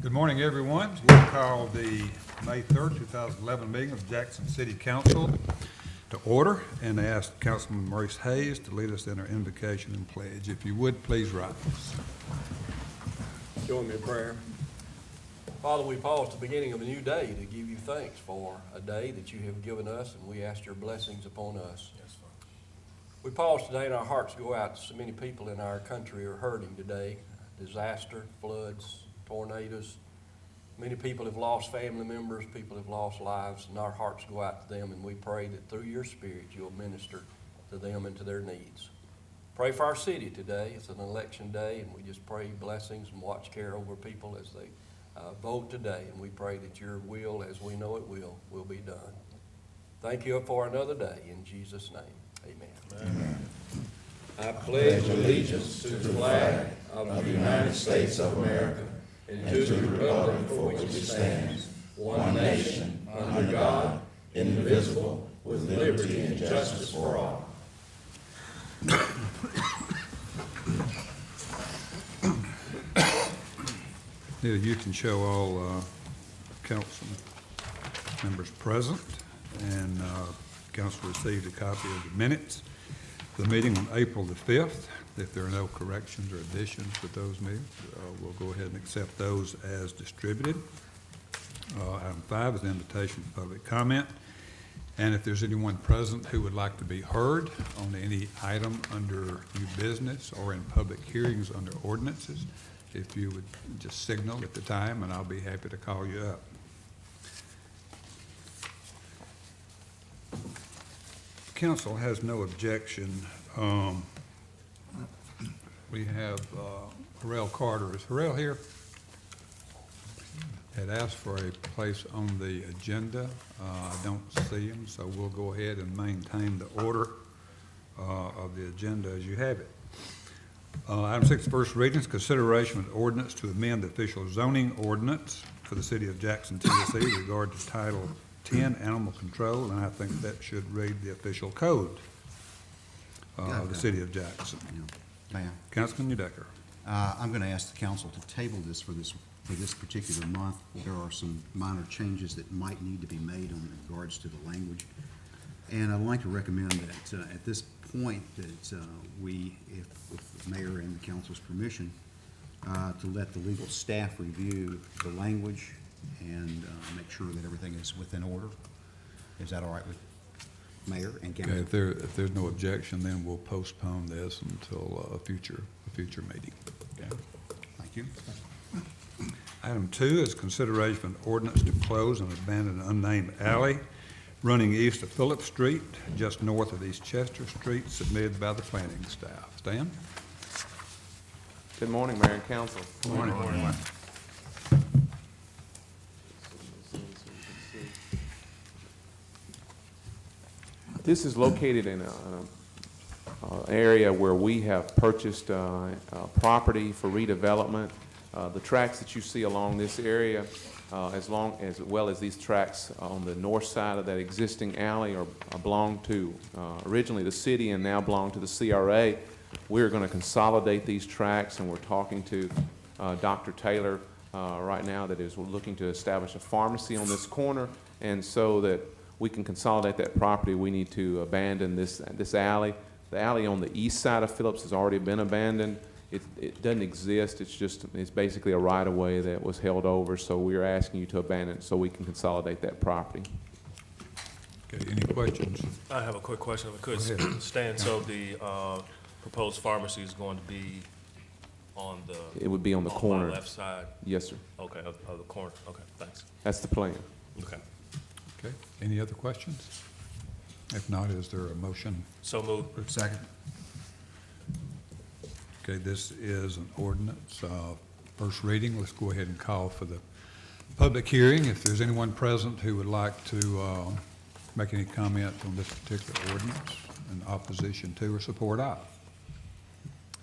Good morning, everyone. We'll call the May 3rd, 2011 meeting of Jackson City Council to order and ask Councilman Maurice Hayes to lead us in our invocation and pledge. If you would, please rise. Join me in prayer. Father, we pause at the beginning of a new day to give you thanks for a day that you have given us, and we ask your blessings upon us. Yes, Father. We pause today and our hearts go out to so many people in our country are hurting today. Disaster, floods, tornadoes. Many people have lost family members, people have lost lives, and our hearts go out to them, and we pray that through your Spirit you'll minister to them and to their needs. Pray for our city today. It's an election day, and we just pray blessings and watch care over people as they vote today, and we pray that your will, as we know it will be done. Thank you for another day. In Jesus' name, amen. Amen. I pledge allegiance to the flag of the United States of America and to the republic for which it stands, one nation, under God, indivisible, with liberty and justice for all. Neil, you can show all council members present, and council received a copy of the minutes of the meeting on April the 5th. If there are no corrections or additions with those meetings, we'll go ahead and accept those as distributed. Item 5 is the invitation to public comment. And if there's anyone present who would like to be heard on any item under new business or in public hearings under ordinances, if you would just signal at the time, and I'll be happy to call you up. Council has no objection. We have Harrell Carter. Is Harrell here? Had asked for a place on the agenda. I don't see him, so we'll go ahead and maintain the order of the agenda as you have it. Item 6, first readings, consideration of ordinance to amend the official zoning ordinance for the city of Jackson, Tennessee, regard to Title 10, Animal Control, and I think that should read the official code of the city of Jackson. Ma'am, Councilman Udecker. I'm going to ask the council to table this for this particular month. There are some minor changes that might need to be made in regards to the language. And I'd like to recommend that at this point that we, if with the mayor and the council's permission, to let the legal staff review the language and make sure that everything is within order. Is that all right with mayor and council? Okay, if there's no objection, then we'll postpone this until a future meeting. Okay. Thank you. Item 2 is consideration of an ordinance to close an abandoned unnamed alley running east of Phillips Street, just north of East Chester Street, submitted by the planning staff. Stan? Good morning, Mayor and Council. Good morning. Good morning. This is located in an area where we have purchased property for redevelopment. The tracks that you see along this area, as well as these tracks on the north side of that existing alley, belong to originally the city and now belong to the CRA. We're going to consolidate these tracks, and we're talking to Dr. Taylor right now that is looking to establish a pharmacy on this corner, and so that we can consolidate that property, we need to abandon this alley. The alley on the east side of Phillips has already been abandoned. It doesn't exist. It's basically a right-of-way that was held over, so we're asking you to abandon it so we can consolidate that property. Okay, any questions? I have a quick question if I could. Go ahead. Stan, so the proposed pharmacy is going to be on the... It would be on the corner. my left side? Yes, sir. Okay, of the corner. Okay, thanks. That's the plan. Okay. Okay, any other questions? If not, is there a motion? So moved. Second. Okay, this is an ordinance, first reading. Let's go ahead and call for the public hearing. If there's anyone present who would like to make any comment on this particular ordinance in opposition to or support of.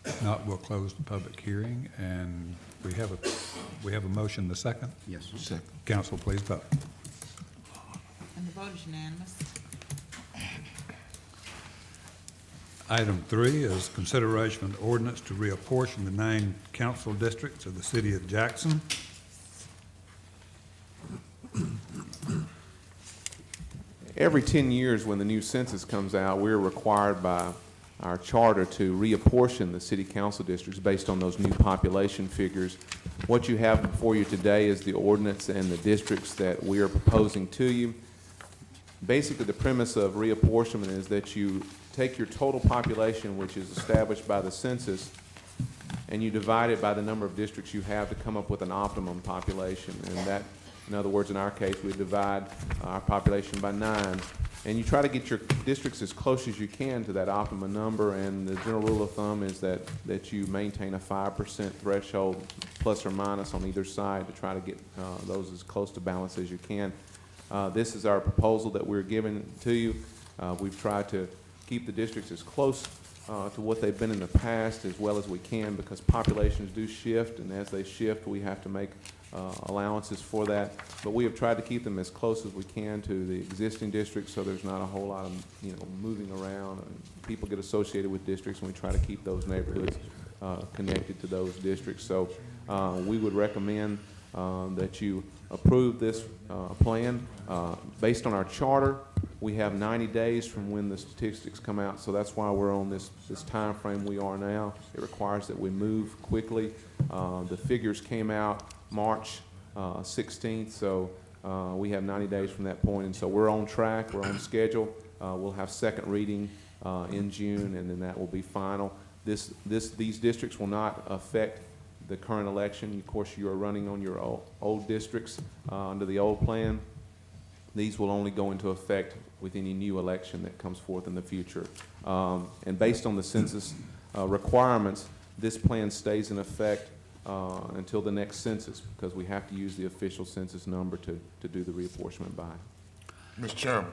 If not, we'll close the public hearing, and we have a motion, the second. Yes, second. Council, please vote. And the vote is unanimous. Item 3 is consideration of an ordinance to reapportion the 9 council districts of the city of Jackson. every 10 years when the new census comes out, we're required by our charter to reapportion the city council districts based on those new population figures. What you have before you today is the ordinance and the districts that we are proposing to you. Basically, the premise of reapportionment is that you take your total population, which is established by the census, and you divide it by the number of districts you have to come up with an optimum population. And that, in other words, in our case, we divide our population by 9. And you try to get your districts as close as you can to that optimum number, and the general rule of thumb is that you maintain a 5% threshold, plus or minus on either side, to try to get those as close to balance as you can. This is our proposal that we're giving to you. We've tried to keep the districts as close to what they've been in the past as well as we can, because populations do shift, and as they shift, we have to make allowances for that. But we have tried to keep them as close as we can to the existing districts, so there's not a whole lot of, moving around. People get associated with districts, and we try to keep those neighborhoods connected to those districts. So we would recommend that you approve this plan. Based on our charter, we have 90 days from when the statistics come out, so that's why we're on this time frame we are now. It requires that we move quickly. The figures came out March 16th, so we have 90 days from that point, and so we're on track, we're on schedule. We'll have second reading in June, and then that will be final. These districts will not affect the current election. Of course, you are running on your old districts under the old plan. These will only go into effect with any new election that comes forth in the future. And based on the census requirements, this plan stays in effect until the next census, because we have to use the official census number to do the reapportionment by. Mr. Chairman,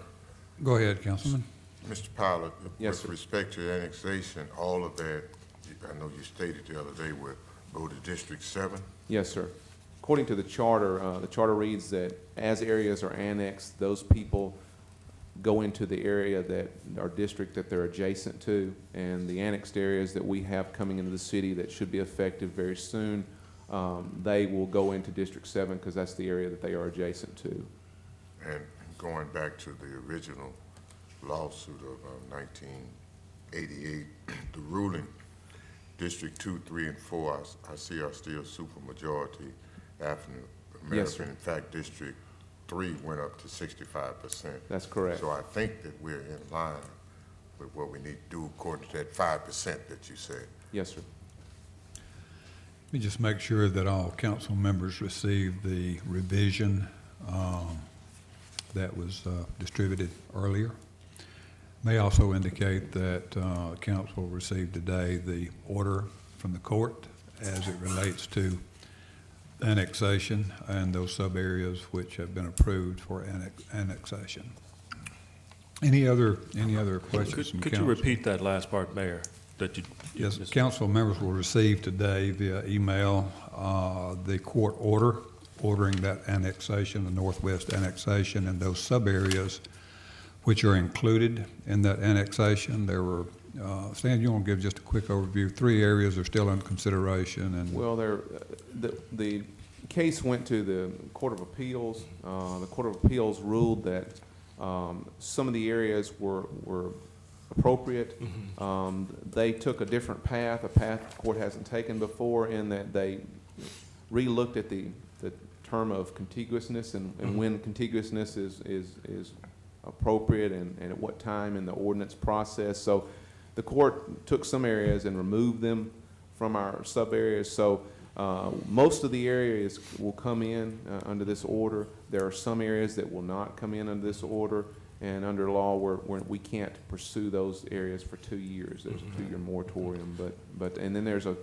Go ahead, Councilman. Mr. Pilot, Yes, with sir. respect to annexation, all of that, I know you stated the other day, would go to District 7? Yes, sir. According to the charter reads that as areas are annexed, those people go into the area that, our district that they're adjacent to, and the annexed areas that we have coming into the city that should be effective very soon, they will go into District 7 because that's the area that they are adjacent to. And going back to the original lawsuit of 1988, the ruling, District 2, 3, and 4, I see are still supermajority African American. Yes, sir. In fact, District 3 went up to 65%. That's correct. So I think that we're in line with what we need to do according to that 5% that you said. Yes, sir. Let me just make sure that all council members received the revision that was distributed earlier. May also indicate that council received today the order from the court as it relates to annexation and those sub-areas which have been approved for annexation. Any other questions from council? Could you repeat that last part, Mayor? That you? Yes, Mr. council members will receive today via email the court order ordering that annexation, the northwest annexation, and those sub-areas which are included in that annexation. There were, Stan, you want to give just a quick overview? 3 areas are still in consideration, and Well, the case went to the Court of Appeals. The Court of Appeals ruled that some of the areas were appropriate. They took a different path, a path the court hasn't taken before, in that they re-looked at the term of contiguousness and when contiguousness is appropriate and at what time in the ordinance process. So the court took some areas and removed them from our sub-areas. So most of the areas will come in under this order. There are some areas that will not come in under this order, and under law, we can't pursue those areas for 2 years. There's a 2-year moratorium, and then there's 3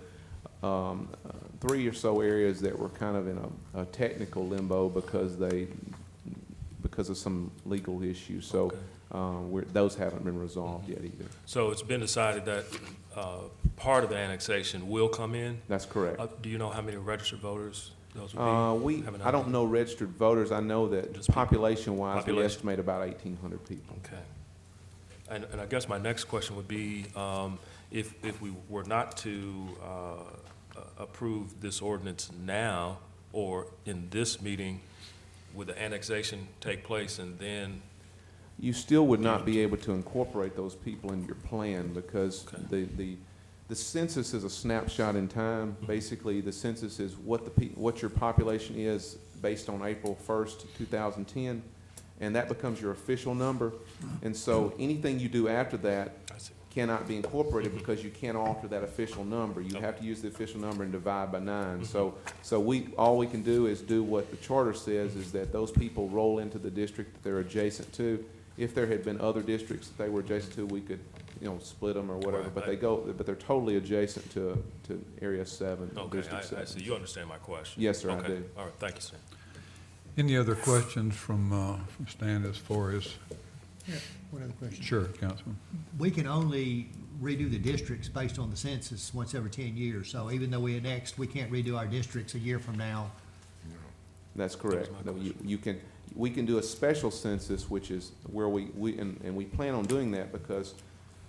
or so areas that were kind of in a technical limbo because of some legal issues. So those haven't been resolved yet either. So it's been decided that part of the annexation will come in? That's correct. Do you know how many registered voters those would be? Have an I don't idea? know registered voters. I know that Just people. population-wise, we Population. estimate about 1,800 people. Okay. And I guess my next question would be, if we were not to approve this ordinance now or in this meeting, would the annexation take place and then you still would not be able to incorporate those people into your plan because the census is a snapshot in time. Basically, the census is what your population is based on April 1st, 2010, and that becomes your official number. And so anything you do after that I see. cannot be incorporated because you can't alter that official number. You have to use the official number and divide by 9. So all we can do is do what the charter says, is that those people roll into the district that they're adjacent to. If there had been other districts that they were adjacent to, we could, split them or whatever, Right. but they're totally adjacent to Area 7, Okay, District 7. I see. You understand my question? Yes, sir, I Okay. do. All right, thank you, sir. Any other questions from Stan as far as, Yeah, one other question. sure, Councilman? We can only redo the districts based on the census once every 10 years. So even though we annexed, we can't redo our districts a year from now. That's correct. my No, we can do a special census, which is where we plan on doing that because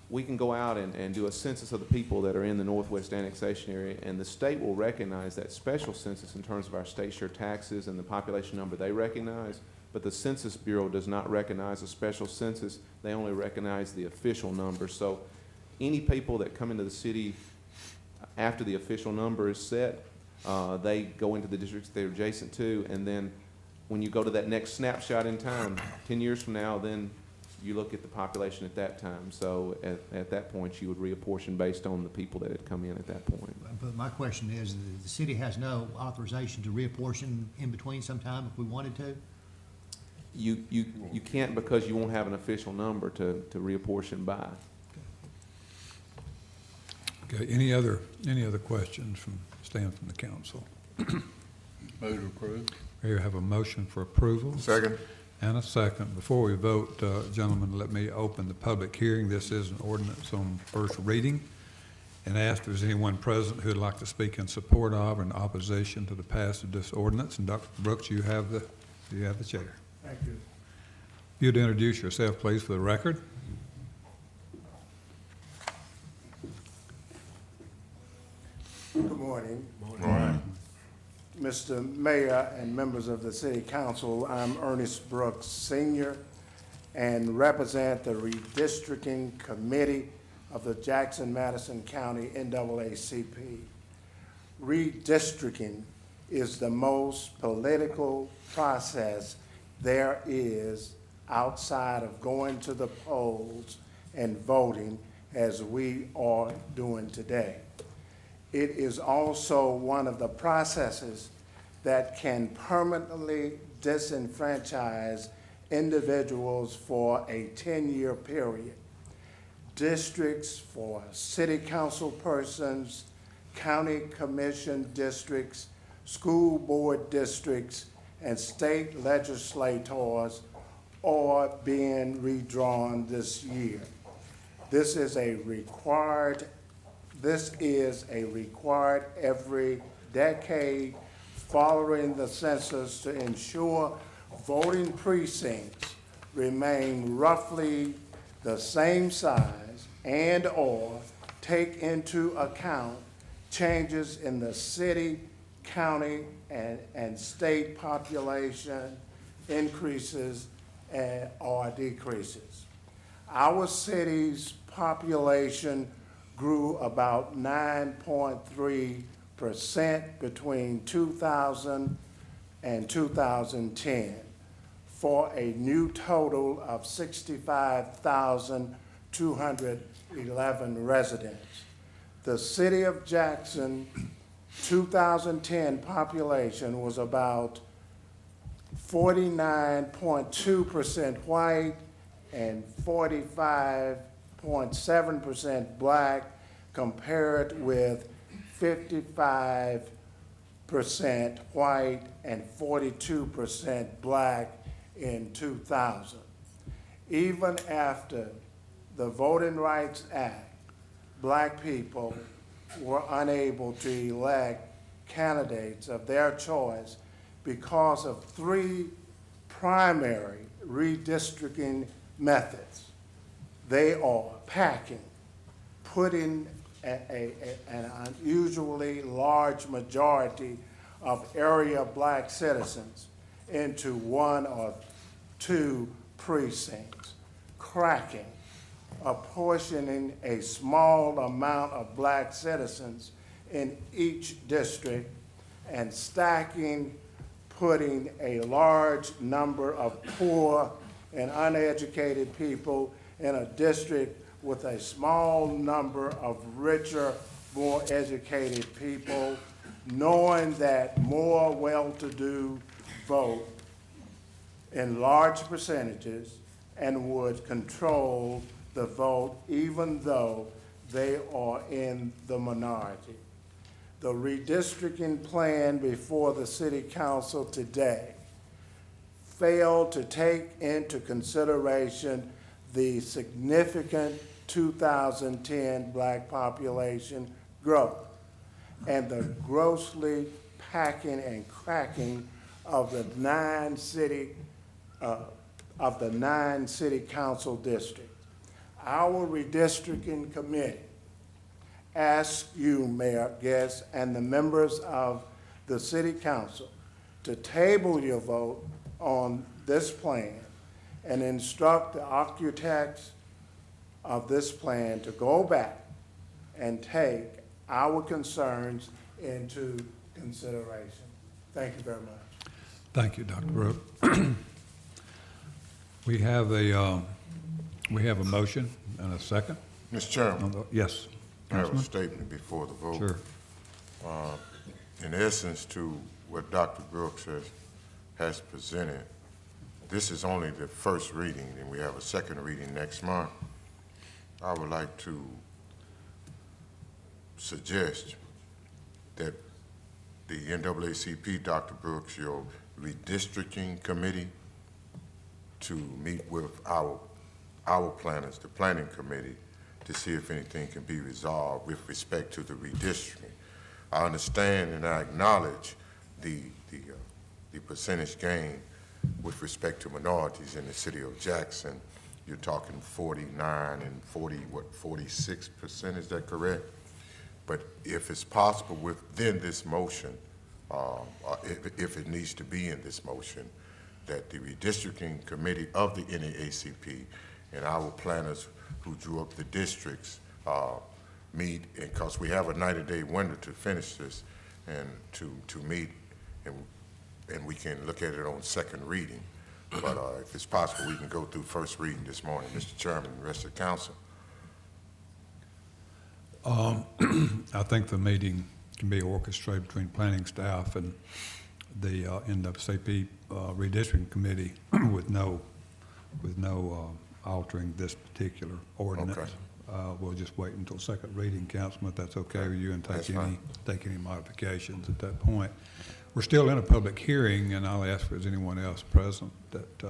we can go out and do a census of the people that are in the Northwest Annexation Area, and the state will recognize that special census in terms of our state share taxes and the population number they recognize, but the Census Bureau does not recognize a special census. They only recognize the official number. So any people that come into the city after the official number is set, they go into the districts they're adjacent to, and then when you go to that next snapshot in time, 10 years from now, then you look at the population at that time. So at that point, you would reapportion based on the people that had come in at that point. But my question is, the city has no authorization to reapportion in between sometime if we wanted to? You can't because you won't have an official number to reapportion by. Okay, any other questions from Stan from the council? Move to approve. Here, have a motion for approval. Second? And a second. Before we vote, gentlemen, let me open the public hearing. This is an ordinance on first reading, and ask if there's anyone present who would like to speak in support of or in opposition to the passage of this ordinance. And Dr. Brooks, you have the chair. Thank you. If you'd introduce yourself, please, for the record. Good morning. All right. Mr. Mayor and members of the City Council, I'm Ernest Brooks Sr. and represent the Redistricting Committee of the Jackson-Madison County NAACP. Redistricting is the most political process there is outside of going to the polls and voting as we are doing today. It is also one of the processes that can permanently disenfranchise individuals for a 10-year period. Districts for city council persons, county commission districts, school board districts, and state legislators are being redrawn this year. This is a required every decade following the census to ensure voting precincts remain roughly the same size and/or take into account changes in the city, county, and state population increases or decreases. Our city's population grew about 9.3% between 2000 and 2010 for a new total of 65,211 residents. The City of Jackson 2010 population was about 49.2% white and 45.7% black, compared with 55% white and 42% black in 2000. Even after the Voting Rights Act, black people were unable to elect candidates of their choice because of three primary redistricting methods. They are packing, putting an unusually large majority of area black citizens into one or two precincts, cracking, apportioning a small amount of black citizens in each district, and stacking, putting a large number of poor and uneducated people in a district with a small number of richer, more educated people, knowing that more well-to-do vote in large percentages and would control the vote even though they are in the minority. The redistricting plan before the city council today failed to take into consideration the significant 2010 black population growth and the grossly packing and cracking of the nine city council districts. Our redistricting committee asks you, Mayor Guest, and the members of the city council to table your vote on this plan and instruct the architects of this plan to go back and take our concerns into consideration. Thank you very much. Thank you, Dr. Brooke. We have a motion and a second. Mr. Chairman, Yes, I have a Councilman? statement before the vote. Sure. In essence to what Dr. Brooks has presented, this is only the first reading, and we have a second reading next month. I would like to suggest that the NAACP, Dr. Brooks, your redistricting committee, to meet with our planners, the planning committee, to see if anything can be resolved with respect to the redistricting. I understand and I acknowledge the percentage gain with respect to minorities in the city of Jackson. You're talking 49 and 46%, is that correct? But if it's possible within this motion, if it needs to be in this motion, that the redistricting committee of the NAACP and our planners who drew up the districts meet, and because we have a 90-day window to finish this, and to meet, and we can look at it on second reading. But if it's possible, we can go through first reading this morning, Mr. Chairman, and the rest of the council. I think the meeting can be orchestrated between planning staff and the NAACP redistricting committee with no altering this particular ordinance. Okay. We'll just wait until second reading, Councilman, if that's okay with you, and That's take fine. any modifications at that point. We're still in a public hearing, and I'll ask if there's anyone else present that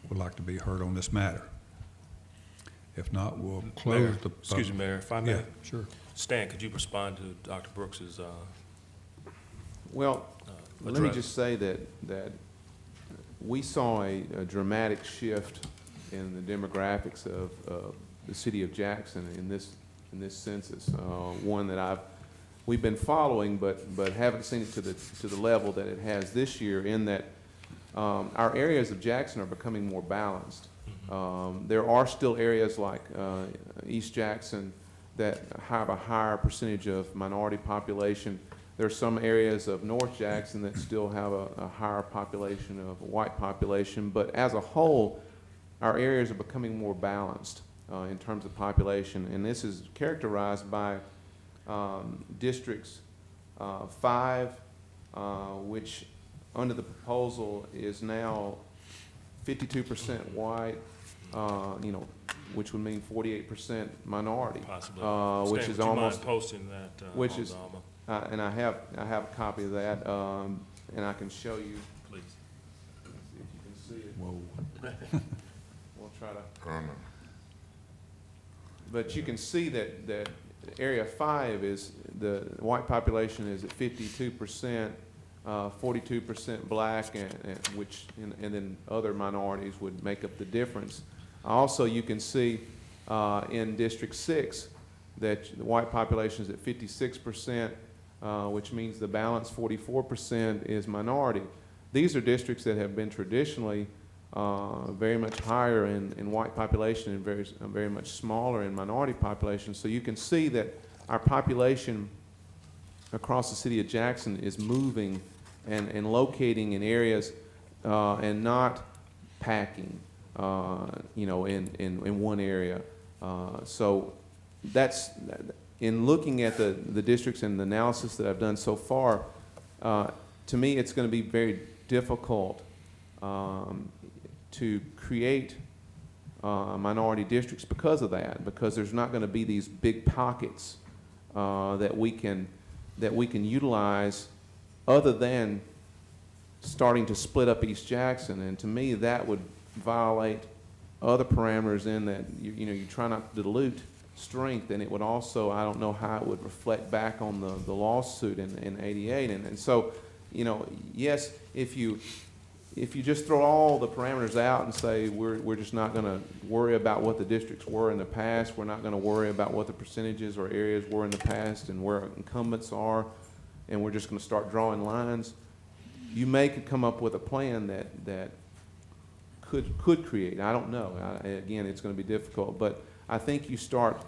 would like to be heard on this matter. If not, we'll close Mayor, the. excuse me, Mayor, if I may. Yeah, sure. Stan, could you respond to Dr. Brooks's, Well, let me address? just say that we saw a dramatic shift in the demographics of the city of Jackson in this census. One that we've been following, but haven't seen it to the level that it has this year. In that our areas of Jackson are becoming more balanced. There are still areas like East Jackson that have a higher percentage of minority population. There are some areas of North Jackson that still have a higher population of white population, but as a whole, our areas are becoming more balanced in terms of population, and this is characterized by districts 5, which under the proposal is now 52% white, which would mean 48% minority. possibly? Which Stan, is would you mind almost, posting that which on is- the Alma, and I have a copy of that, and I can show you, please? if you can see it. Whoa. We'll try to. I don't know. But you can see that area 5 is, the white population is at 52%, 42% black, and then other minorities would make up the difference. Also, you can see in District 6 that the white population is at 56%, which means the balance 44% is minority. These are districts that have been traditionally very much higher in white population and very much smaller in minority population. So you can see that our population across the city of Jackson is moving and locating in areas and not packing, in one area. So that's, in looking at the districts and the analysis that I've done so far, to me, it's going to be very difficult to create minority districts because of that, because there's not going to be these big pockets that we can utilize other than starting to split up East Jackson. And to me, that would violate other parameters in that you try not to dilute strength, and it would also, I don't know how it would reflect back on the lawsuit in '88. And so, yes, if you just throw all the parameters out and say we're just not going to worry about what the districts were in the past, we're not going to worry about what the percentages or areas were in the past and where incumbents are, and we're just going to start drawing lines, you may could come up with a plan that could create. I don't know. Again, it's going to be difficult, but I think you start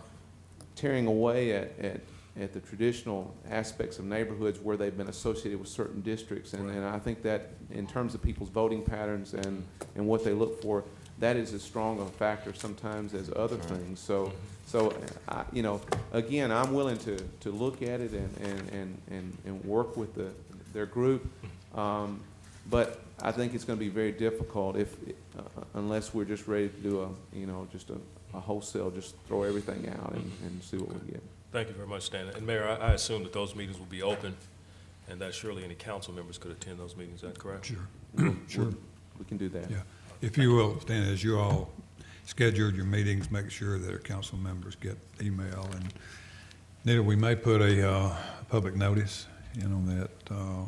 tearing away at the traditional aspects of neighborhoods where they've been associated with certain districts, and I think that in terms of people's voting patterns and what they look for, that is as strong a factor sometimes as other things. So again, I'm willing to look at it and work with their group, but I think it's going to be very difficult unless we're just ready to do a wholesale, just throw everything out and see what we get. Thank you very much, Stan. And Mayor, I assume that those meetings will be open and that surely any council members could attend those meetings. Is that correct? Sure. Sure. We can do that. Yeah. If you will, Stan, as you all schedule your meetings, make sure that our council members get email. And Nita, we may put a public notice in on that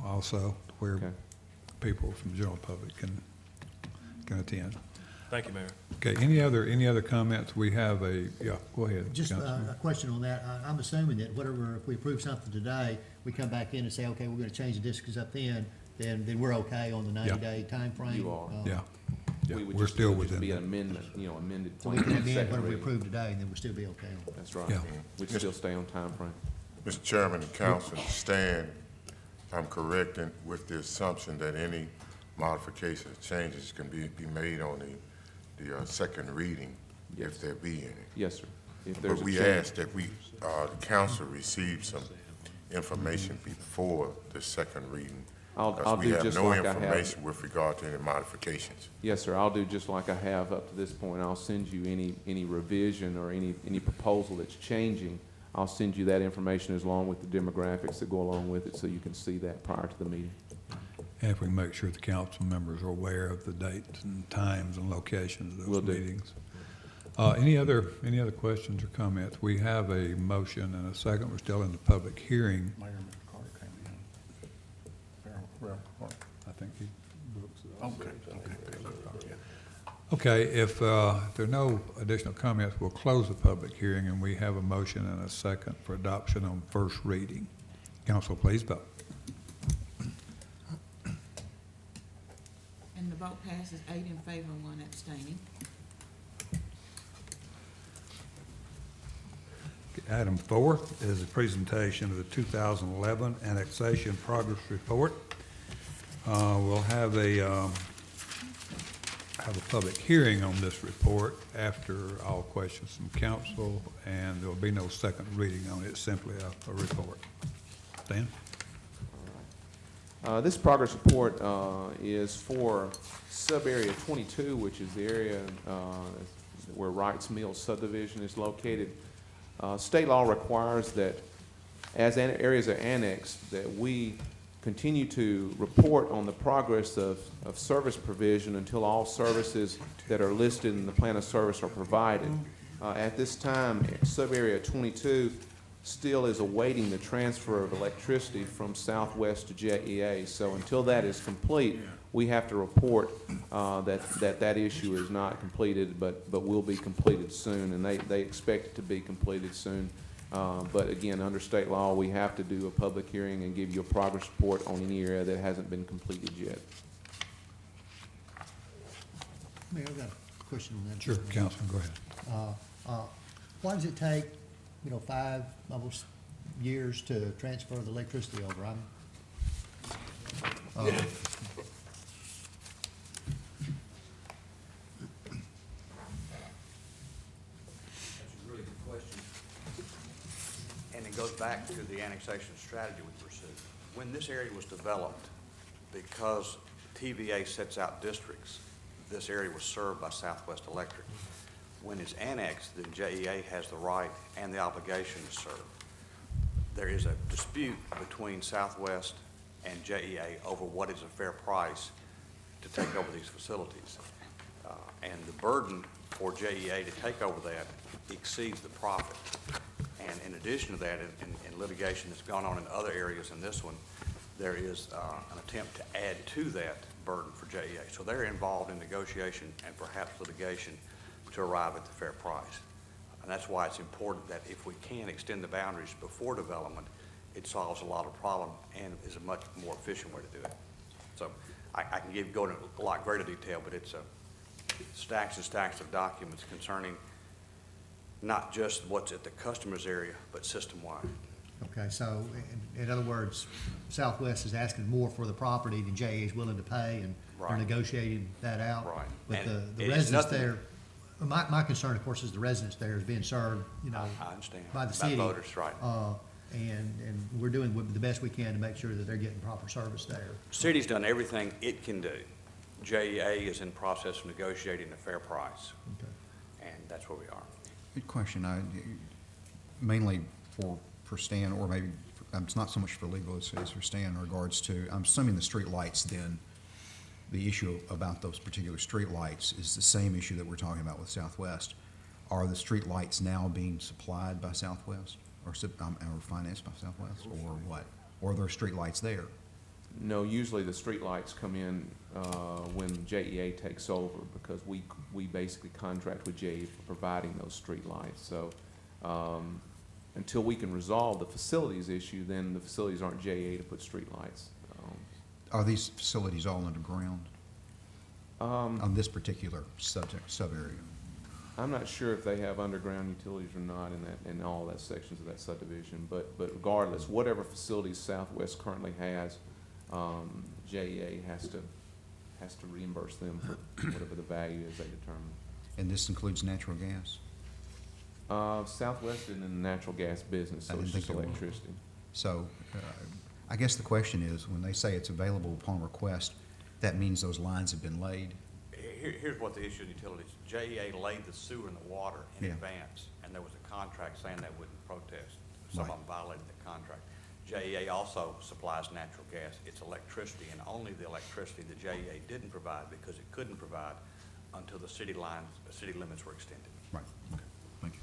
also, where Okay. people from the general public can attend. Thank you, Mayor. Okay, any other comments? We have go ahead. Just Councilman. a question on that. I'm assuming that if we approve something today, we come back in and say, okay, we're gonna change the districts up then we're okay on the 90-day timeframe? You are. Yeah, We would we're just- still it would just whatever be an amendment, amended So plan. we can amend second whatever we reading. approve today, and then we'll still be okay on it. That's right. Yeah. We'd still stay on time frame. Mr. Chairman and Council, Stan, I'm correct with the assumption that any modifications, changes can be made on the second reading, if there be any. Yes, sir. If there's But a we change. asked that the council receive some information before the second reading. I'll Because we do have just no like I have. information with regard to any modifications. Yes, sir. I'll do just like I have up to this point. I'll send you any revision or any proposal that's changing. I'll send you that information along with the demographics that go along with it, so you can see that prior to the meeting. And if we make sure the council members are aware of the dates and times and locations of Will those do. meetings. Any other questions or comments? We have a motion and a second. We're still in the public hearing. Mayor, Mr. Carter came in. I think he, Brooks. Okay. Okay, if there are no additional comments, we'll close the public hearing, and we have a motion and a second for adoption on first reading. Council, please vote. And the vote passes 8 in favor and 1 abstaining. Item 4 is a presentation of the 2011 annexation progress report. We'll have a public hearing on this report after all questions from council, and there will be no second reading on it, simply a report. Dan? This progress report is for sub-area 22, which is the area where Wrights Mills subdivision is located. State law requires that as areas are annexed, that we continue to report on the progress of service provision until all services that are listed in the plan of service are provided. At this time, sub-area 22 still is awaiting the transfer of electricity from Southwest to JEA. So until that is complete, we have to report that issue is not completed, but will be completed soon, and they expect it to be completed soon. But again, under state law, we have to do a public hearing and give you a progress report on any area that hasn't been completed yet. Mayor, I've got a question on that. Sure, Councilman, go ahead. Why does it take, 5, almost years to transfer the electricity over? That's a really good question. And it goes back to the annexation strategy we pursued. When this area was developed, because TVA sets out districts, this area was served by Southwest Electric. When it's annexed, then JEA has the right and the obligation to serve. There is a dispute between Southwest and JEA over what is a fair price to take over these facilities. And the burden for JEA to take over that exceeds the profit. And in addition to that, in litigation that's gone on in other areas in this one, there is an attempt to add to that burden for JEA. So they're involved in negotiation and perhaps litigation to arrive at the fair price. And that's why it's important that if we can extend the boundaries before development, it solves a lot of problem and is a much more efficient way to do it. So I can go into a lot greater detail, but it's stacks and stacks of documents concerning not just what's at the customer's area, but system-wide. Okay, so in other words, Southwest is asking more for the property than JEA is willing to pay, and they're Right. negotiating that out. Right. But And the it is residents nothing- there, my concern, of course, is the residents there is being served, I understand. by the By city. voters, right. And we're doing the best we can to make sure that they're getting proper service there. City's done everything it can do. JEA is in process of negotiating a fair price, Okay. and that's where we are. Good question. Mainly for Stan, or maybe, it's not so much for legal as for Stan in regards to, I'm assuming the street lights then, the issue about those particular street lights is the same issue that we're talking about with Southwest. Are the street lights now being supplied by Southwest or financed by Southwest, or what? Or are there street lights there? No, usually the streetlights come in when JEA takes over, because we basically contract with JEA for providing those streetlights. So until we can resolve the facilities issue, then the facilities aren't JEA to put streetlights. Are these facilities all underground on this particular sub-area? I'm not sure if they have underground utilities or not in all that sections of that subdivision, but regardless, whatever facilities Southwest currently has, JEA has to reimburse them for whatever the value is they determine. And this includes natural gas? Southwest isn't in the natural gas business, I so didn't it's think just they were. electricity. So I guess the question is, when they say it's available upon request, that means those lines have been laid? Here's what the issue of utilities. JEA laid the sewer and the water in Yeah. advance, and there was a contract saying they wouldn't protest. Some of Right. them violated the contract. JEA also supplies natural gas. It's electricity, and only the electricity that JEA didn't provide because it couldn't provide until the city limits were extended. Right, okay, thank you.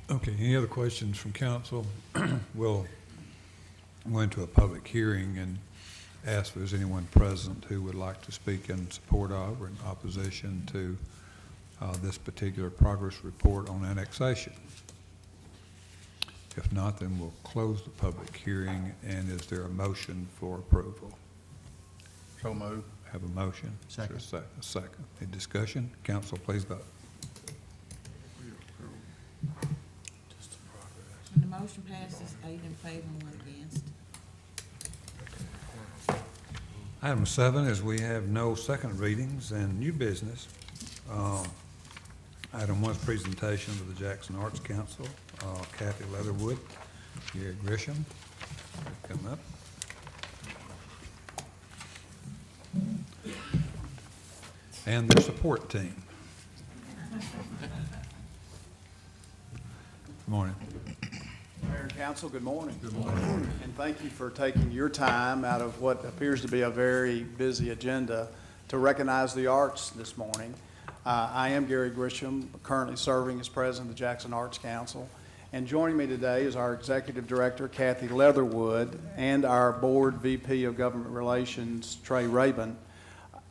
Okay, any other questions from council? We'll go into a public hearing and ask if there's anyone present who would like to speak in support of or in opposition to this particular progress report on annexation. If not, then we'll close the public hearing, and is there a motion for approval? So move. Have a motion? Is there a Second. A second. Any discussion? Council, please vote. And the motion passes 8 in favor and 1 against. Item 7 is we have no second readings and new business. Item 1 is presentation of the Jackson Arts Council. Kathy Leatherwood, Gary Grisham, come up. And their support team. Good morning. Mayor and council, good morning. Good morning. And thank you for taking your time out of what appears to be a very busy agenda to recognize the arts this morning. I am Gary Grisham, currently serving as president of the Jackson Arts Council. And joining me today is our executive director, Kathy Leatherwood, and our board VP of Government Relations, Trey Rabin,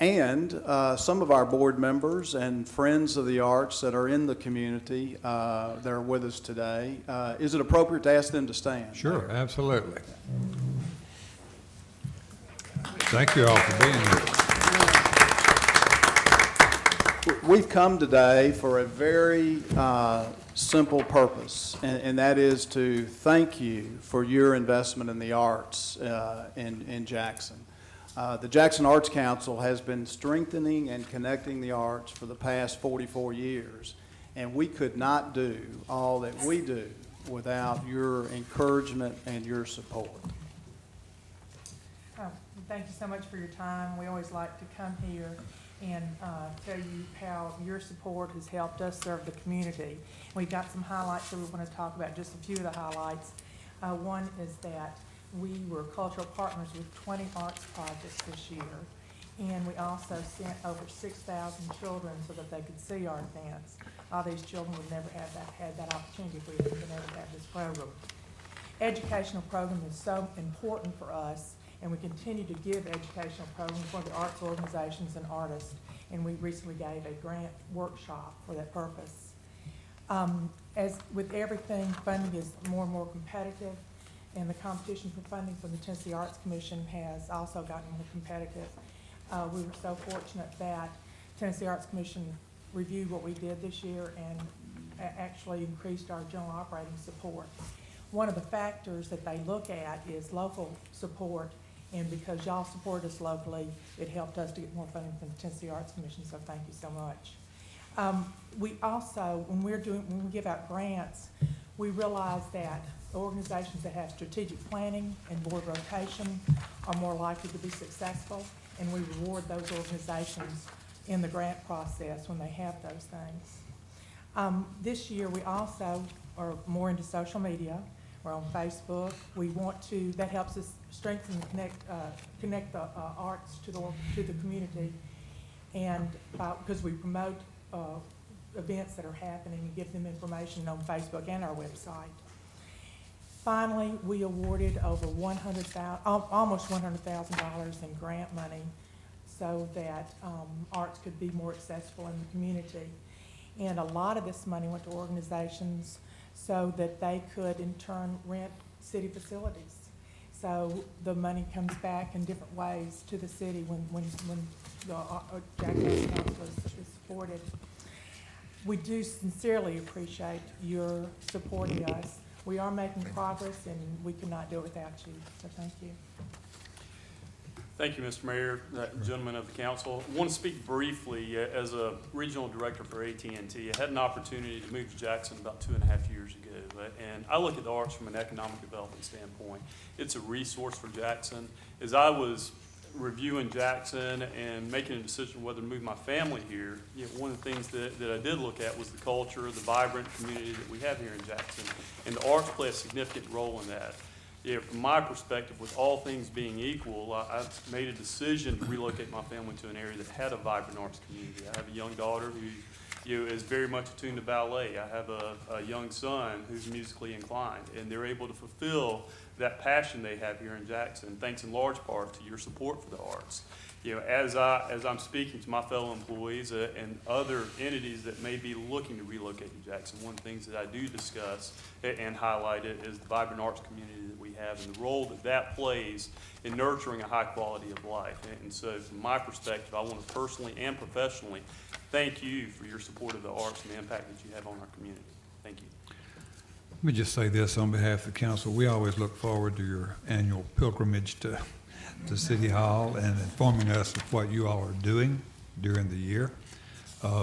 and some of our board members and friends of the arts that are in the community that are with us today. Is it appropriate to ask them to stand? Sure, absolutely. Thank you all for being here. We've come today for a very simple purpose, and that is to thank you for your investment in the arts in Jackson. The Jackson Arts Council has been strengthening and connecting the arts for the past 44 years, and we could not do all that we do without your encouragement and your support. Thank you so much for your time. We always like to come here and tell you how your support has helped us serve the community. We've got some highlights that we want to talk about, just a few of the highlights. One is that we were cultural partners with 20 arts projects this year, and we also sent over 6,000 children so that they could see art dance. All these children would never have had that opportunity if we hadn't been able to have this program. Educational program is so important for us, and we continue to give educational programs for the arts organizations and artists, and we recently gave a grant workshop for that purpose. As with everything, funding is more and more competitive, and the competition for funding from the Tennessee Arts Commission has also gotten more competitive. We were so fortunate that Tennessee Arts Commission reviewed what we did this year and actually increased our general operating support. One of the factors that they look at is local support, and because y'all support us locally, it helped us to get more funding from the Tennessee Arts Commission, so thank you so much. We also, when we give out grants, we realize that organizations that have strategic planning and board rotation are more likely to be successful, and we reward those organizations in the grant process when they have those things. This year, we also are more into social media. We're on Facebook. We want to, that helps us strengthen and connect the arts to the community, and because we promote events that are happening and give them information on Facebook and our website. Finally, we awarded over almost $100,000 in grant money so that arts could be more accessible in the community. And a lot of this money went to organizations so that they could in turn rent city facilities. So the money comes back in different ways to the city when the Jackson Arts Council is supported. We do sincerely appreciate your supporting us. We are making progress, and we could not do it without you, so thank you. Thank you, Mr. Mayor, gentlemen of the council. I want to speak briefly as a regional director for AT&T. I had an opportunity to move to Jackson about 2.5 years ago, and I look at the arts from an economic development standpoint. It's a resource for Jackson. As I was reviewing Jackson and making a decision whether to move my family here, one of the things that I did look at was the culture, the vibrant community that we have here in Jackson, and the arts play a significant role in that. From my perspective, with all things being equal, I made a decision to relocate my family to an area that had a vibrant arts community. I have a young daughter who is very much attuned to ballet. I have a young son who's musically inclined, and they're able to fulfill that passion they have here in Jackson, thanks in large part to your support for the arts. As I'm speaking to my fellow employees and other entities that may be looking to relocate to Jackson, one of the things that I do discuss and highlight it is the vibrant arts community that we have and the role that that plays in nurturing a high quality of life. And so from my perspective, I want to personally and professionally thank you for your support of the arts and the impact that you have on our community. Thank you. Let me just say this on behalf of the council. We always look forward to your annual pilgrimage to City Hall and informing us of what you all are doing during the year.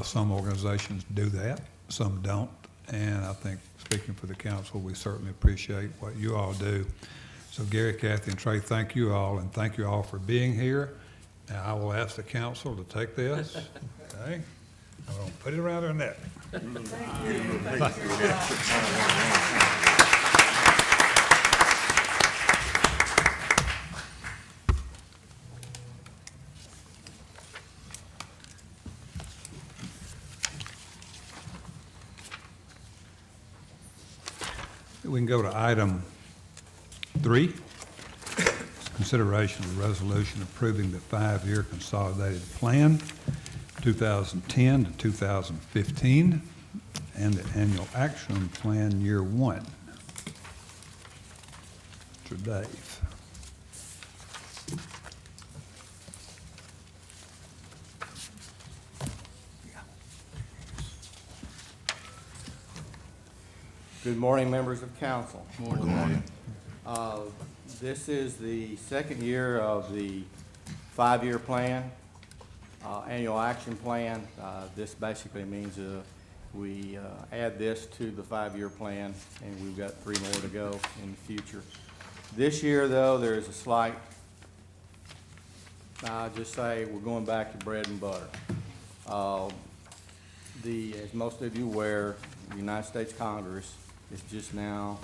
Some organizations do that, some don't, and I think, speaking for the council, we certainly appreciate what you all do. So Gary, Kathy, and Trey, thank you all, and thank you all for being here. Now, I will ask the council to take this, okay? I'm going to put it around their neck. We can go to item 3, consideration of the resolution approving the 5-year consolidated plan, 2010 to 2015, and the annual action plan, year 1. Mr. Dave. Good morning, members of council. Good morning. This is the second year of the 5-year plan, annual action plan. This basically means we add this to the 5-year plan, and we've got 3 more to go in the future. This year, though, there is a slight, I'll just say we're going back to bread and butter. As most of you are aware, the United States Congress is just now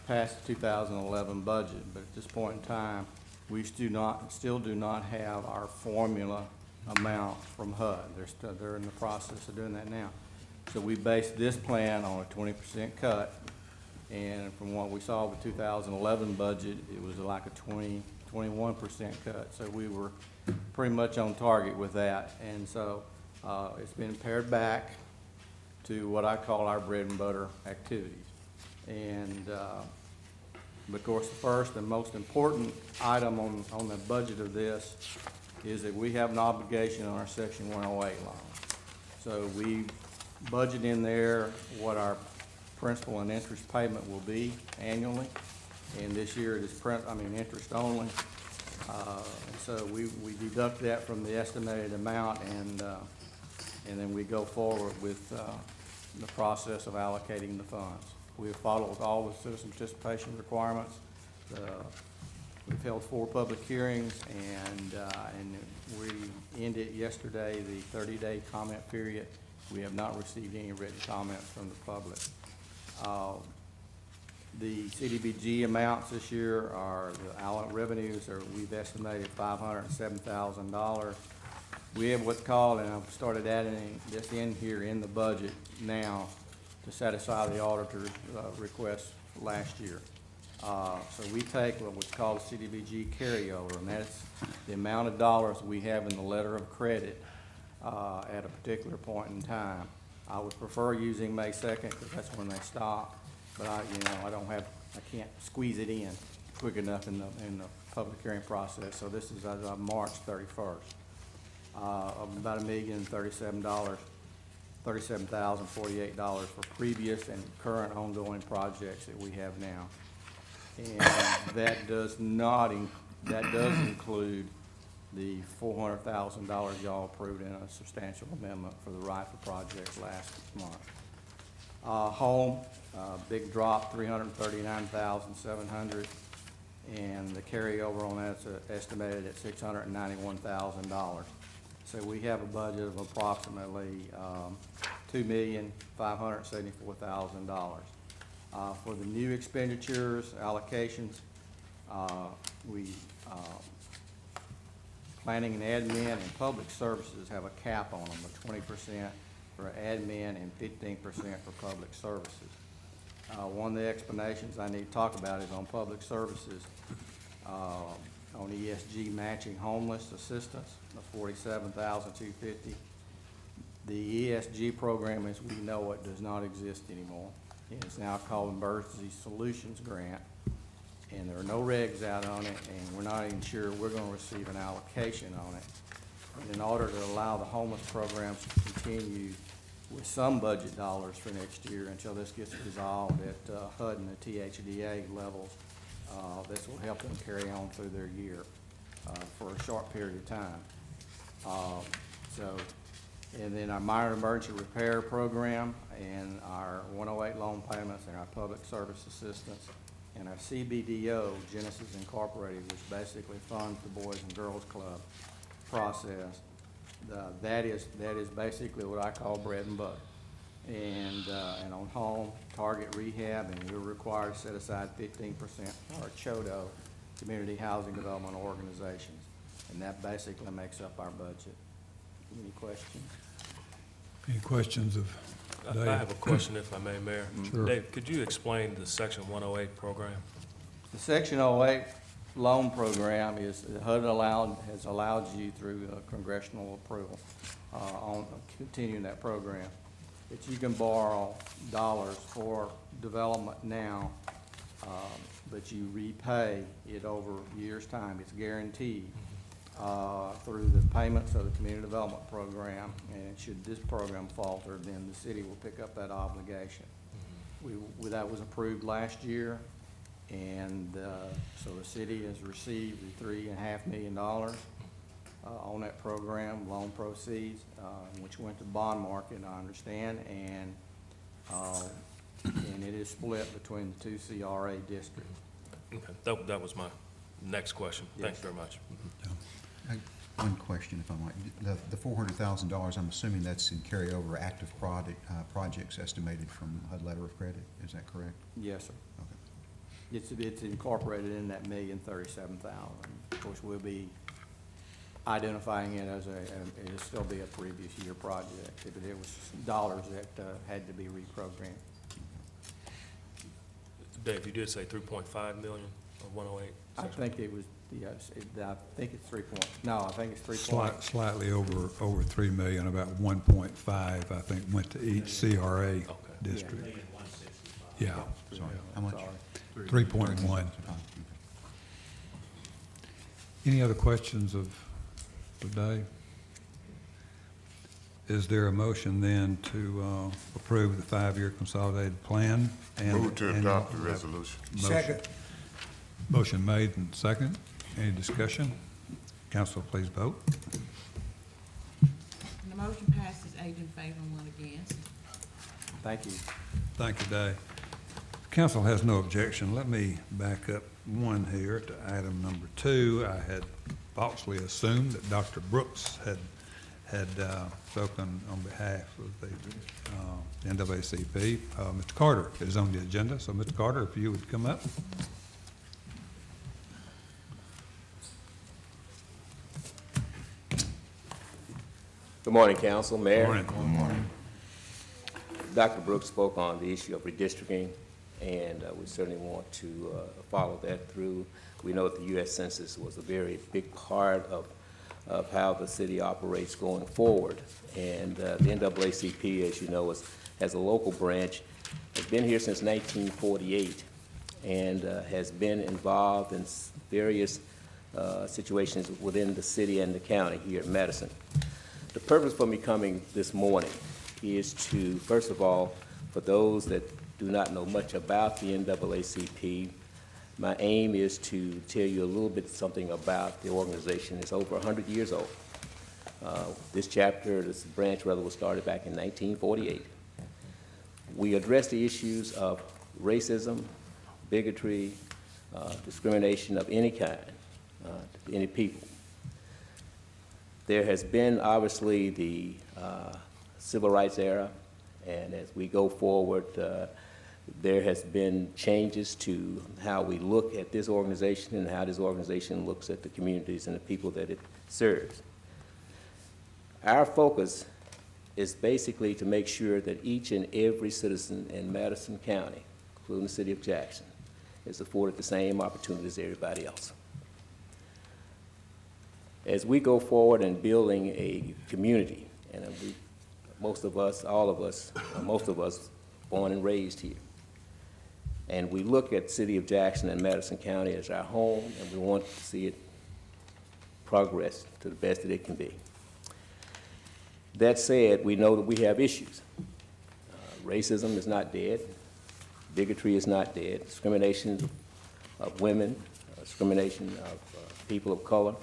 passed the 2011 budget, but at this point in time, we still do not have our formula amount from HUD. They're in the process of doing that now. So we based this plan on a 20% cut, and from what we saw with 2011 budget, it was like a 21% cut. So we were pretty much on target with that, and so it's been pared back to what I call our bread and butter activities. And of course, the first and most important item on the budget of this is that we have an obligation on our Section 108 loan. So we budget in there what our principal and interest payment will be annually, and this year it is interest only. So we deduct that from the estimated amount, and then we go forward with the process of allocating the funds. We have followed all the citizen participation requirements. We've held 4 public hearings, and we ended yesterday the 30-day comment period. We have not received any written comments from the public. The CDBG amounts this year are, the revenues are, we've estimated $507,000. We have what's called, and I've started adding this in here in the budget now to satisfy the auditor's request last year. So we take what was called a CDBG carryover, and that's the amount of dollars we have in the letter of credit at a particular point in time. I would prefer using May 2nd because that's when they stop, but I can't squeeze it in quick enough in the public hearing process. So this is as of March 31st. Of about $1,037,048 for previous and current ongoing projects that we have now. And that does include the $400,000 y'all approved in a substantial amendment for the rifle projects last month. Home, big drop, $339,700, and the carryover on that's estimated at $691,000. So we have a budget of approximately $2,574,000. For the new expenditures, allocations, planning and admin and public services have a cap on them of 20% for admin and 15% for public services. One of the explanations I need to talk about is on public services, on ESG matching homeless assistance of $47,250. The ESG program, as we know it, does not exist anymore. It's now called Emergency Solutions Grant, and there are no regs out on it, and we're not even sure we're going to receive an allocation on it. And in order to allow the homeless programs to continue with some budget dollars for next year until this gets resolved at HUD and the THDA levels, this will help them carry on through their year for a short period of time. And then our minor emergency repair program and our 108 loan payments and our public service assistance and our CBDO, Genesis Incorporated, which basically funds the Boys and Girls Club process. That is basically what I call bread and butter. And on home, Target Rehab, and we're required to set aside 15% for our CHODO, Community Housing Development Organizations. And that basically makes up our budget. Any questions? Any questions of Dave? I have a question, if I may, Mayor. Sure. Dave, could you explain the Section 108 program? The Section 08 loan program is, HUD has allowed you through congressional approval on continuing that program, that you can borrow dollars for development now, but you repay it over years' time. It's guaranteed through the payments of the Community Development Program, and should this program falter, then the city will pick up that obligation. That was approved last year, and so the city has received the $3.5 million on that program, loan proceeds, which went to the bond market, I understand, and it is split between the two CRA districts. Okay, that was my next question. Thank you very much. One question, if I might. The $400,000, I'm assuming that's in carryover active projects estimated from HUD letter of credit. Is that correct? Yes, sir. Okay. It's incorporated in that $1,037,000. Of course, we'll be identifying it as it'll still be a previous year project, but it was dollars that had to be reprogrammed. Dave, you did say 3.5 million or 108? I think it was, yes, I think it's I think it's 3. Slightly over 3 million, about 1.5, I think, went to each CRA district. Yeah. Sorry, how much? 3.1. Any other questions of Dave? Is there a motion then to approve the 5-year consolidated plan? Move to adopt the resolution. Second. Motion made and second. Any discussion? Council, please vote. And the motion passes 8 in favor and 1 against. Thank you. Thank you, Dave. Council has no objection. Let me back up one here to item number 2. I had falsely assumed that Dr. Brooks had spoken on behalf of the NAACP. Mr. Carter is on the agenda, so Mr. Carter, if you would come up. Good morning, Council, Mayor. Good morning. Dr. Brooks spoke on the issue of redistricting, and we certainly want to follow that through. We know that the U.S. Census was a very big part of how the city operates going forward. And the NAACP, as you know, has a local branch, has been here since 1948, and has been involved in various situations within the city and the county here in Madison. The purpose for me coming this morning is to, first of all, for those that do not know much about the NAACP, my aim is to tell you a little bit something about the organization. It's over 100 years old. This branch was started back in 1948. We address the issues of racism, bigotry, discrimination of any kind, to any people. There has been, obviously, the civil rights era, and as we go forward, there has been changes to how we look at this organization and how this organization looks at the communities and the people that it serves. Our focus is basically to make sure that each and every citizen in Madison County, including the city of Jackson, is afforded the same opportunities as everybody else. As we go forward in building a community, and most of us, born and raised here, and we look at the city of Jackson and Madison County as our home, and we want to see it progress to the best that it can be. That said, we know that we have issues. Racism is not dead. Bigotry is not dead. Discrimination of women, discrimination of people of color,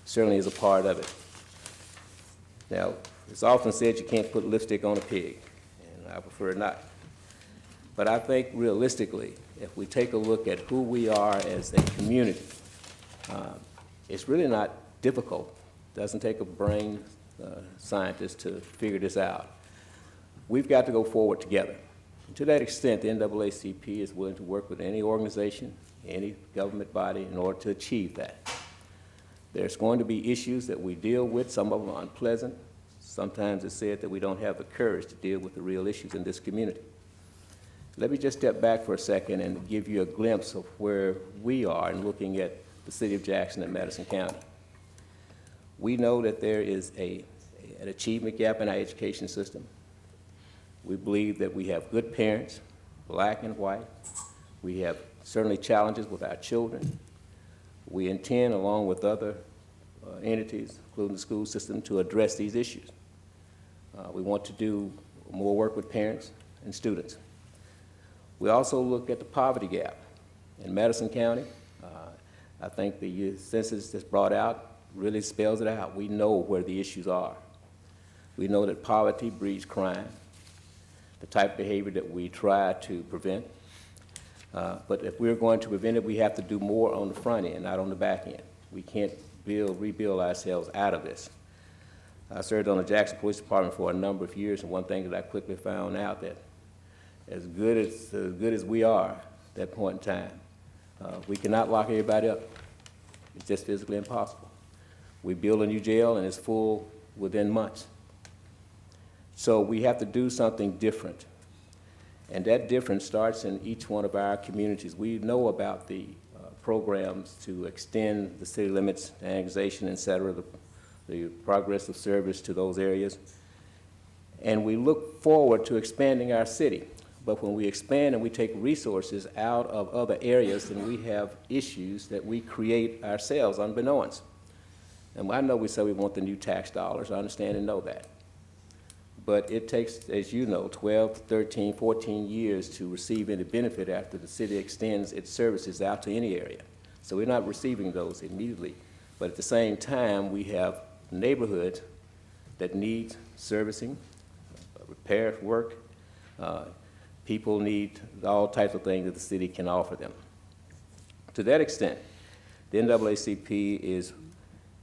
certainly is a part of it. Now, it's often said you can't put lipstick on a pig, and I prefer not. But I think realistically, if we take a look at who we are as a community, it's really not difficult. It doesn't take a brain scientist to figure this out. We've got to go forward together. And to that extent, the NAACP is willing to work with any organization, any government body in order to achieve that. There's going to be issues that we deal with. Some of them are unpleasant. Sometimes it's said that we don't have the courage to deal with the real issues in this community. Let me just step back for a second and give you a glimpse of where we are in looking at the city of Jackson and Madison County. We know that there is an achievement gap in our education system. We believe that we have good parents, black and white. We have certainly challenges with our children. We intend, along with other entities, including the school system, to address these issues. We want to do more work with parents and students. We also look at the poverty gap. In Madison County, I think the census that's brought out really spells it out. We know where the issues are. We know that poverty breeds crime, the type of behavior that we try to prevent. But if we're going to prevent it, we have to do more on the front end, not on the back end. We can't rebuild ourselves out of this. I served on the Jackson Police Department for a number of years, and one thing that I quickly found out that as good as we are at that point in time, we cannot lock everybody up. It's just physically impossible. We build a new jail and it's full within months. So we have to do something different. And that difference starts in each one of our communities. We know about the programs to extend the city limits, annexation, et cetera, the progress of service to those areas. And we look forward to expanding our city. But when we expand and we take resources out of other areas, then we have issues that we create ourselves unbeknownst. And I know we say we want the new tax dollars. I understand and know that. But it takes, as you know, 12, 13, 14 years to receive any benefit after the city extends its services out to any area. So we're not receiving those immediately. But at the same time, we have neighborhoods that need servicing, repair work. People need all types of things that the city can offer them. To that extent, the NAACP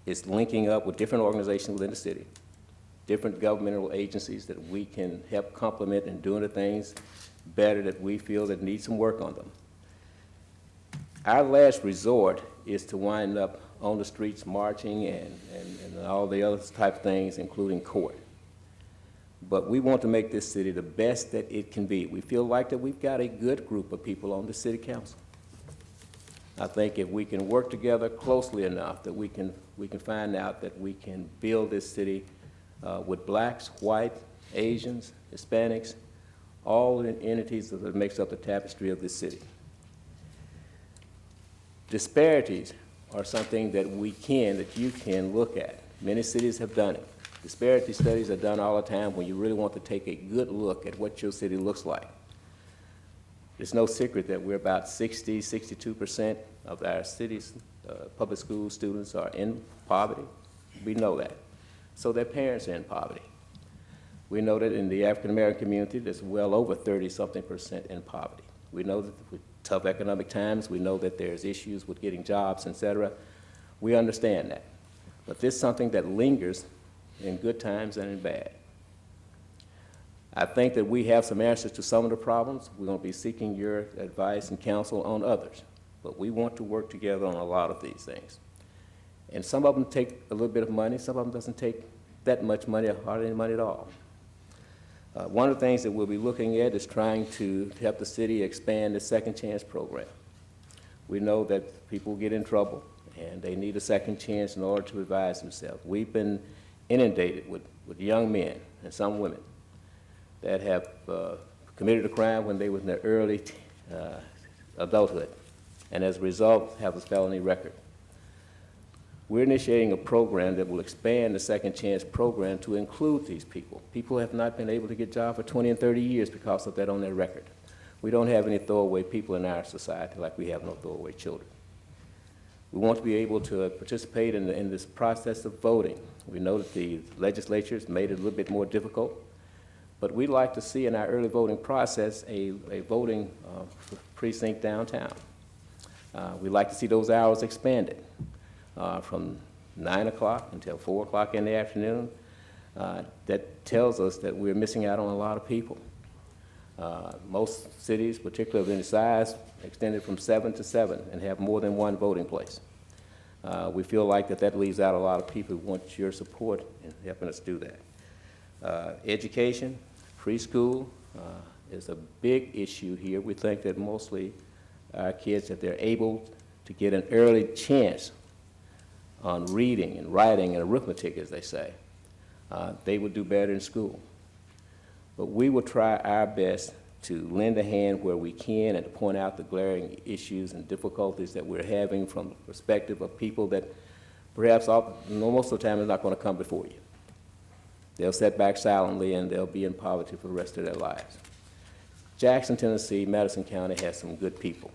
is linking up with different organizations within the city, different governmental agencies that we can help complement in doing the things better that we feel that need some work on them. Our last resort is to wind up on the streets marching and all the other type of things, including court. But we want to make this city the best that it can be. We feel like that we've got a good group of people on the city council. I think if we can work together closely enough that we can find out that we can build this city with blacks, white, Asians, Hispanics, all the entities that makes up the tapestry of this city. Disparities are something that you can look at. Many cities have done it. Disparity studies are done all the time when you really want to take a good look at what your city looks like. It's no secret that we're about 62% of our city's public school students are in poverty. We know that. So their parents are in poverty. We know that in the African American community, there's well over 30-something% in poverty. We know that with tough economic times, we know that there's issues with getting jobs, et cetera. We understand that. But this is something that lingers in good times and in bad. I think that we have some answers to some of the problems. We're going to be seeking your advice and counsel on others. But we want to work together on a lot of these things. And some of them take a little bit of money, some of them doesn't take that much money or hardly any money at all. One of the things that we'll be looking at is trying to help the city expand the Second Chance program. We know that people get in trouble and they need a second chance in order to revise themselves. We've been inundated with young men and some women that have committed a crime when they were in their early adulthood, and as a result have a felony record. We're initiating a program that will expand the Second Chance program to include these people. People have not been able to get jobs for 20 and 30 years because of that on their record. We don't have any throwaway people in our society like we have no throwaway children. We want to be able to participate in this process of voting. We know that the legislature has made it a little bit more difficult, but we'd like to see in our early voting process a voting precinct downtown. We'd like to see those hours expanded from 9 o'clock until 4 o'clock in the afternoon. That tells us that we're missing out on a lot of people. Most cities, particularly of any size, extended from 7 to 7 and have more than one voting place. We feel like that leaves out a lot of people who want your support in helping us do that. Education, preschool is a big issue here. We think that mostly our kids, if they're able to get an early chance on reading and writing and arithmetic, as they say, they would do better in school. But we will try our best to lend a hand where we can and to point out the glaring issues and difficulties that we're having from the perspective of people that perhaps most of the time is not going to come before you. They'll sit back silently and they'll be in poverty for the rest of their lives. Jackson, Tennessee, Madison County has some good people.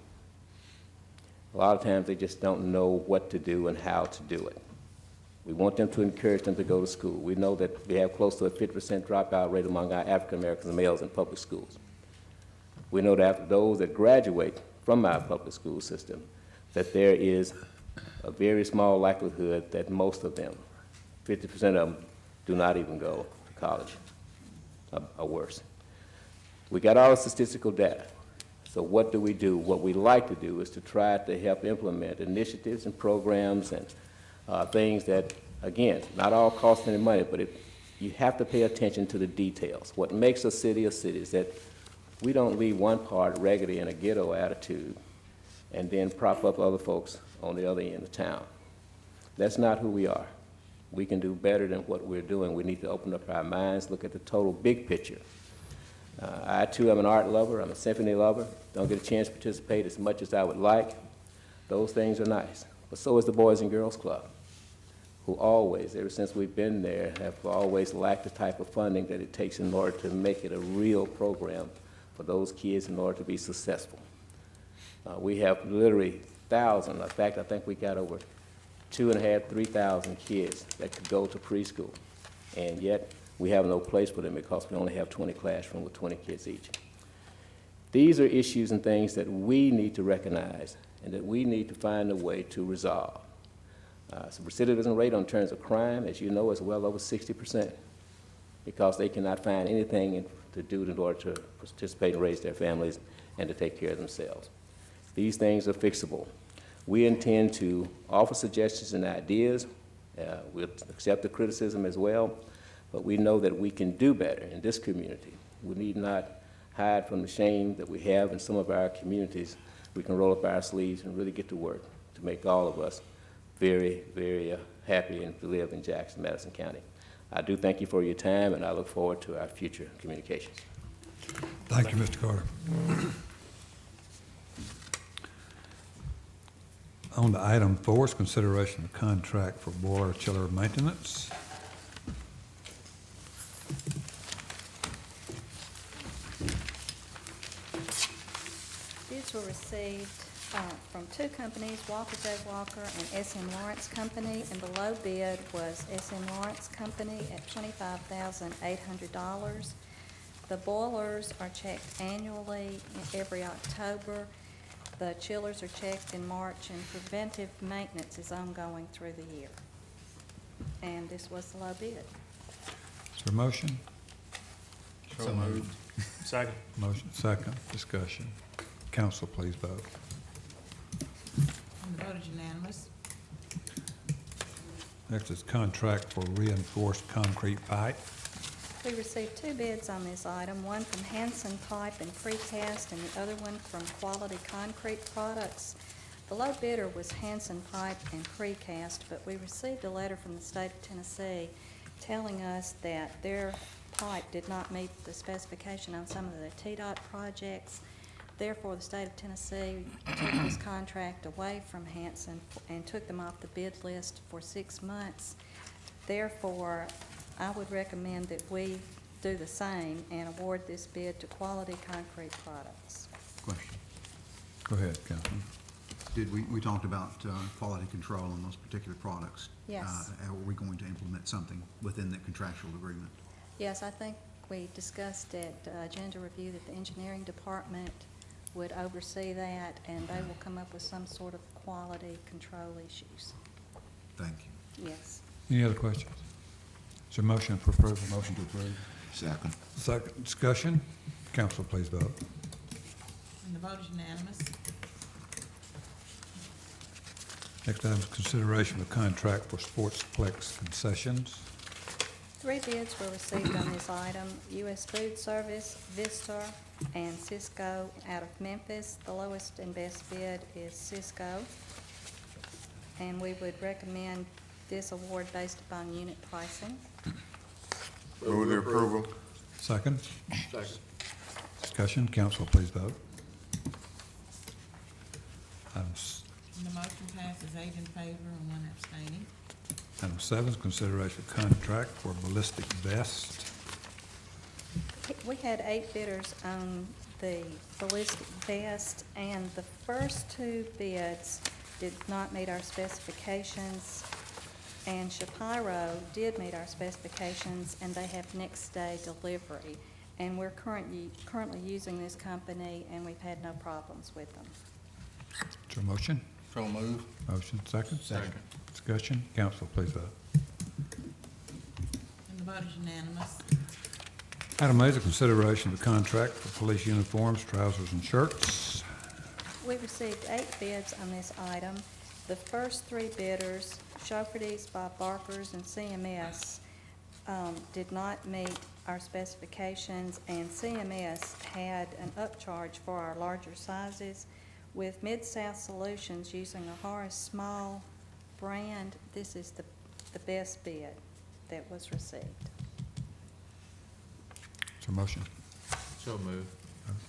A lot of times they just don't know what to do and how to do it. We want them to encourage them to go to school. We know that we have close to a 50% dropout rate among our African Americans males in public schools. We know that after those that graduate from our public school system, that there is a very small likelihood that most of them, 50% of them, do not even go to college or worse. We got all the statistical data. So what do? What we like to do is to try to help implement initiatives and programs and things that, again, not all cost any money, but you have to pay attention to the details. What makes a city is that we don't leave one part raggedy in a ghetto attitude and then prop up other folks on the other end of town. That's not who we are. We can do better than what we're doing. We need to open up our minds, look at the total big picture. I, too, am an art lover. I'm a symphony lover. Don't get a chance to participate as much as I would like. Those things are nice. But so is the Boys and Girls Club, who always, ever since we've been there, have always lacked the type of funding that it takes in order to make it a real program for those kids in order to be successful. We have literally thousands. In fact, I think we got over 2,500, 3,000 kids that could go to preschool, and yet we have no place for them because we only have 20 classrooms with 20 kids each. These are issues and things that we need to recognize and that we need to find a way to resolve. So recidivism rate on terms of crime, as you know, is well over 60% because they cannot find anything to do in order to participate and raise their families and to take care of themselves. These things are fixable. We intend to offer suggestions and ideas. We'll accept the criticism as well, but we know that we can do better in this community. We need not hide from the shame that we have in some of our communities. We can roll up our sleeves and really get to work to make all of us very, very happy and to live in Jackson, Madison County. I do thank you for your time, and I look forward to our future communications. Thank you, Mr. Carter. On to item 4 is consideration of contract for boiler chiller maintenance. Bids were received from two companies, Walker J. Walker and S.M. Lawrence Company, and the low bid was S.M. Lawrence Company at $25,800. The boilers are checked annually every October. The chillers are checked in March, and preventive maintenance is ongoing through the year. And this was the low bid. Is there a motion? So moved. Second. Motion second, discussion. Council, please vote. And the vote is unanimous. Next is contract for reinforced concrete pipe. We received two bids on this item, one from Hanson Pipe and Precast and the other one from Quality Concrete Products. The low bidder was Hanson Pipe and Precast, but we received a letter from the state of Tennessee telling us that their pipe did not meet the specification on some of the TDOT projects. Therefore, the state of Tennessee took this contract away from Hanson and took them off the bid list for 6 months. Therefore, I would recommend that we do the same and award this bid to Quality Concrete Products. Question. Go ahead, Councilman. We talked about quality control on those particular products. Yes. Are we going to implement something within that contractual agreement? Yes, I think we discussed at agenda review that the engineering department would oversee that, and they will come up with some sort of quality control issues. Thank you. Yes. Any other questions? Is there a motion for approval? Motion to approve. Second. Second, discussion. Council, please vote. And the vote is unanimous. Next item is consideration of contract for Sportsplex concessions. 3 bids were received on this item, U.S. Food Service, Vistar, and Cisco out of Memphis. The lowest and best bid is Cisco, and we would recommend this award based upon unit pricing. Move the approval. Second, Second. discussion. Council, please vote. Item And the motion passes 8 in favor and 1 abstaining. Item 7 is consideration of contract for ballistic vest. We had 8 bidders on the ballistic vest, and the first two bids did not meet our specifications, and Shapiro did meet our specifications, and they have next day delivery. And we're currently using this company, and we've had no problems with them. Is there a motion? So moved. Motion, second? Second. Discussion, council, please vote. And the vote is unanimous. Item A is a consideration of the contract for police uniforms, trousers, and shirts. We received 8 bids on this item. The first 3 bidders, Shofferty's, Bob Barker's, and CMS, did not meet our specifications, and CMS had an upcharge for our larger sizes. With Mid-South Solutions using a Horace Small brand, this is the best bid that was received. Is there a motion? So moved.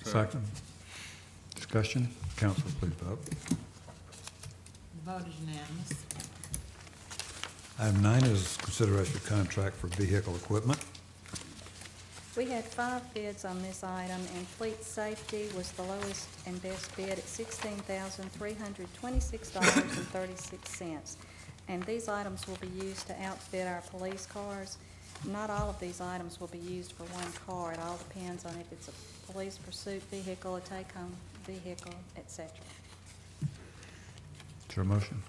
Second. Discussion, council, please vote. The vote is unanimous. Item 9 is consideration of contract for vehicle equipment. We had 5 bids on this item, and Fleet Safety was the lowest and best bid at $16,326.36. And these items will be used to outfit our police cars. Not all of these items will be used for one car. It all depends on if it's a police pursuit vehicle, a take-home vehicle, etc. Is there a motion?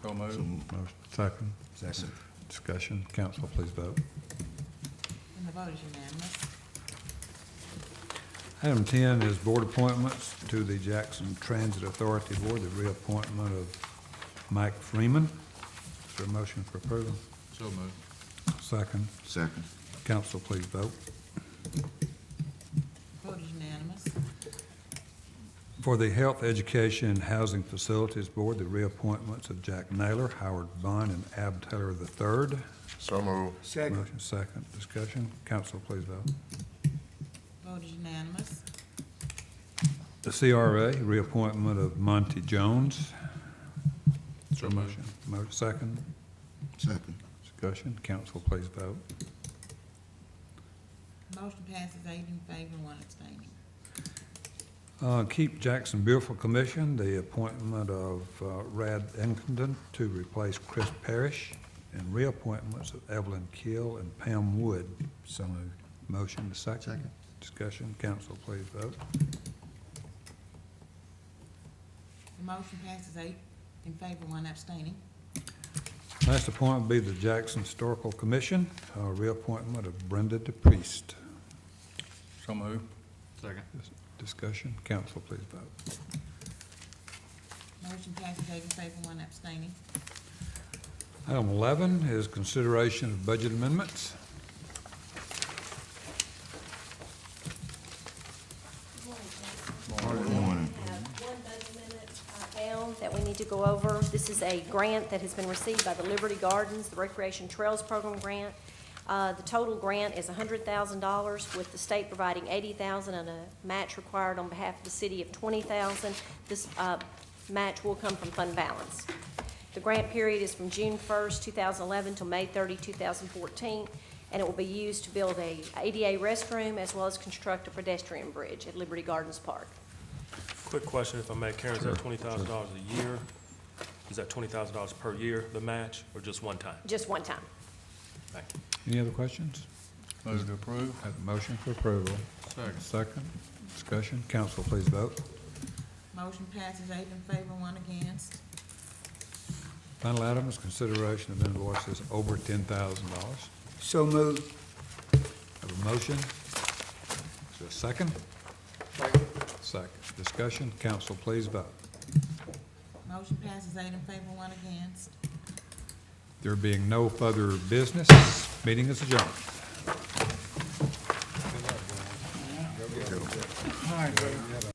So moved. Motion, second. Second. Discussion, council, please vote. And the vote is unanimous. Item 10 is board appointments to the Jackson Transit Authority Board, the reappointment of Mike Freeman. Is there a motion for approval? So moved. Second. Second. Council, please vote. Vote is unanimous. For the Health, Education, and Housing Facilities Board, the reappointments of Jack Naylor, Howard Bond, and Ab Taylor III. So moved. Motion, second. Discussion. Council, please vote. Vote is unanimous. The CRA, reappointment of Monty Jones. Is there a motion? Motion, second. Second. Discussion. Council, please vote. Motion passes 8 in favor, 1 abstaining. Keep Jackson Beautiful Commission, the appointment of Rad Engleton to replace Chris Parrish, and reappointments of Evelyn Keel and Pam Wood. So moved. Motion to second. Second. Discussion. Council, please vote. The motion passes 8 in favor, 1 abstaining. Last appointment will be the Jackson Historical Commission, reappointment of Brenda DePriest. So moved. Second. Discussion. Council, please vote. Motion passes 8 in favor, 1 abstaining. Item 11 is consideration of budget amendments. Morning. One budget amendment I found that we need to go over. This is a grant that has been received by the Liberty Gardens, the Recreation Trails Program grant. The total grant is $100,000, with the state providing $80,000 and a match required on behalf of the city of $20,000. This match will come from fund balance. The grant period is from June 1st, 2011 till May 30, 2014, and it will be used to build a ADA restroom as well as construct a pedestrian bridge at Liberty Gardens Park. Quick question, if I may, Karen, is that $20,000 a year? Is that $20,000 per year, the match, or just one time? Just one time. Thank you. Any other questions? Move to approve. Have a motion for approval. Second. Second. Discussion. Council, please vote. Motion passes 8 in favor, 1 against. Final item is consideration of invoices over $10,000. So moved. Have a motion? Is there a second? Second. Second. Discussion. Council, please vote. Motion passes 8 in favor, 1 against. There being no further business, meeting is adjourned. All right,